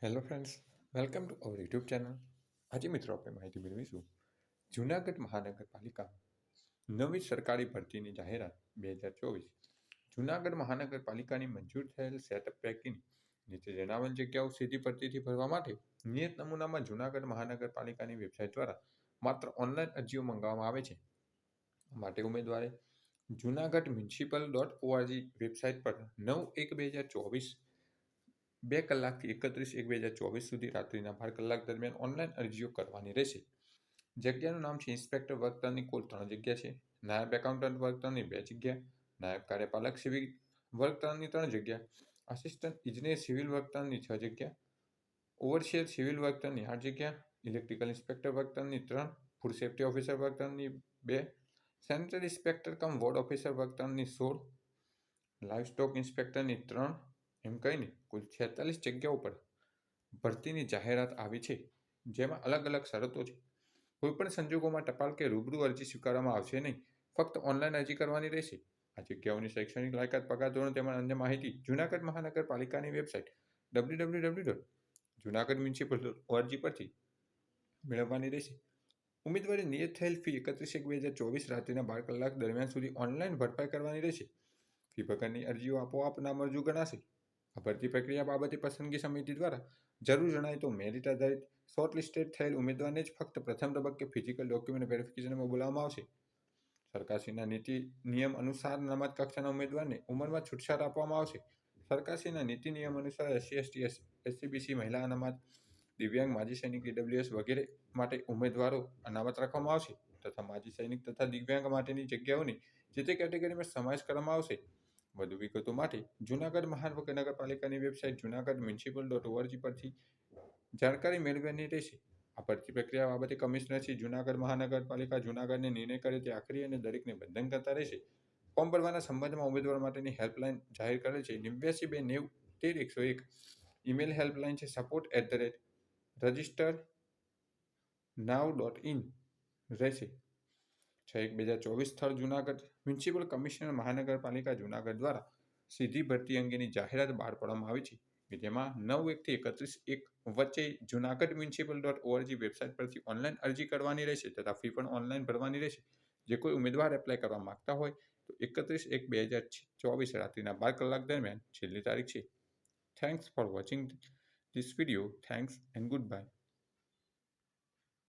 Hello friends, welcome to our YouTube channel. આજે મિત્રો આપણે માહિતી મેળવીશું જૂનાગઢ મહાનગરપાલિકા નવી સરકારી ભરતીની જાહેરાત 2024. જૂનાગઢ મહાનગરપાલિકાની મંજૂર થયેલ સેટઅપ પૈકીની નીચે જણાવેલ જગ્યાઓ સીધી ભરતીથી ભરવા માટે નિયત નમૂનામાં જૂનાગઢ મહાનગરપાલિકાની વેબસાઇટ દ્વારા માત્ર ઓનલાઈન અરજીઓ મંગાવવામાં આવે છે. માટે ઉમેદવારે junagadh.municipal.org વેબસાઇટ પર 9/1/2024 2 કલાકથી 31/1/2024 સુધી રાત્રિના 12 કલાક દરમિયાન ઓનલાઈન અરજીઓ કરવાની રહેશે. જગ્યાનું નામ છે ઇન્સ્પેક્ટર વર્ગ 3ની કુલ 3 જગ્યા છે. નાયબ એકાઉન્ટન્ટ વર્ગ 3ની 2 જગ્યા, નાયબ કાર્યપાલક સિવિલ વર્ગ 3ની 3 જગ્યા, આસિસ્ટન્ટ ઇજનેર સિવિલ વર્ગ 3ની 6 જગ્યા, ઓવરસિયર સિવિલ વર્ગ 3ની 8 જગ્યા, ઇલેક્ટ્રિકલ ઇન્સ્પેક્ટર વર્ગ 3ની 3, ફૂડ સેફ્ટી ઓફિસર વર્ગ 3ની 2, સેનિટરી ઇન્સ્પેક્ટર કમ વોર્ડ ઓફિસર વર્ગ 3ની 16, લાઇવસ્ટોક ઇન્સ્પેક્ટરની 3 એમ કહીને કુલ 46 જગ્યાઓ પર ભરતીની જાહેરાત આવી છે, જેમાં અલગ અલગ શરતો છે. કોઈપણ સંજોગોમાં ટપાલ કે રૂબરૂ અરજી સ્વીકારવામાં આવશે નહીં, ફક્ત ઓનલાઈન અરજી કરવાની રહેશે. આ જગ્યાઓની શૈક્ષણિક લાયકાત, પગાર ધોરણ તેમજ અન્ય માહિતી જૂનાગઢ મહાનગરપાલિકાની વેબસાઇટ www.junagadhmunicipal.org પરથી મેળવવાની રહેશે. ઉમેદવારે નિયત થયેલ ફી 31/1/2024 રાત્રિના 12 કલાક દરમિયાન સુધી ઓનલાઈન ભરપાઈ કરવાની રહેશે. ફી વગરની અરજીઓ આપોઆપ નામંજૂર ગણાશે. આ ભરતી પ્રક્રિયા બાબતે પસંદગી સમિતિ દ્વારા જરૂર જણાય તો મેરિટ આધારિત શોર્ટલિસ્ટેડ થયેલ ઉમેદવારને જ ફક્ત પ્રથમ તબક્કે ફિઝિકલ ડોક્યુમેન્ટ વેરિફિકેશનમાં બોલાવવામાં આવશે. સરકારશ્રીના નીતિ નિયમ અનુસાર અનામત કક્ષાના ઉમેદવારને ઉંમરમાં છૂટછાટ આપવામાં આવશે. સરકારશ્રીના નીતિ નિયમ અનુસાર SC, ST, SC, BC, મહિલા અનામત, દિવ્યાંગ, માજી સૈનિક, EWS વગેરે માટે ઉમેદવારો અનામત રાખવામાં આવશે તથા માજી સૈનિક તથા દિવ્યાંગ માટેની જગ્યાઓની જે તે કેટેગરીમાં સમાવેશ કરવામાં આવશે. વધુ વિગતો માટે જૂનાગઢ મહાનગરપાલિકાની વેબસાઇટ junagadhmunicipal.org પરથી જાણકારી મેળવવાની રહેશે. આ ભરતી પ્રક્રિયા બાબતે કમિશનર શ્રી જૂનાગઢ મહાનગરપાલિકા જૂનાગઢને નિર્ણય કરે તે આખરી અને દરેકને બંધન કરતા રહેશે. ફોર્મ ભરવાના સંબંધમાં ઉમેદવારો માટેની હેલ્પલાઇન જાહેર કરેલ છે 8929901301. ઈમેલ હેલ્પલાઇન છે support@registernow.in રહેશે. 6/1/2024 સ્થળ જૂનાગઢ. મ્યુનિસિપલ કમિશનર મહાનગરપાલિકા જૂનાગઢ દ્વારા સીધી ભરતી અંગેની જાહેરાત બહાર પાડવામાં આવી છે કે જેમાં 9/1 થી 31/1 વચ્ચે junagadhmunicipal.org વેબસાઇટ પરથી ઓનલાઈન અરજી કરવાની રહેશે તથા ફી પણ ઓનલાઈન ભરવાની રહેશે. જે કોઈ ઉમેદવાર એપ્લાય કરવા માંગતા હોય તો 31/1/2024 રાત્રિના 12 કલાક દરમિયાન છેલ્લી તારીખ છે. Thanks for watching this video. Thanks and good bye.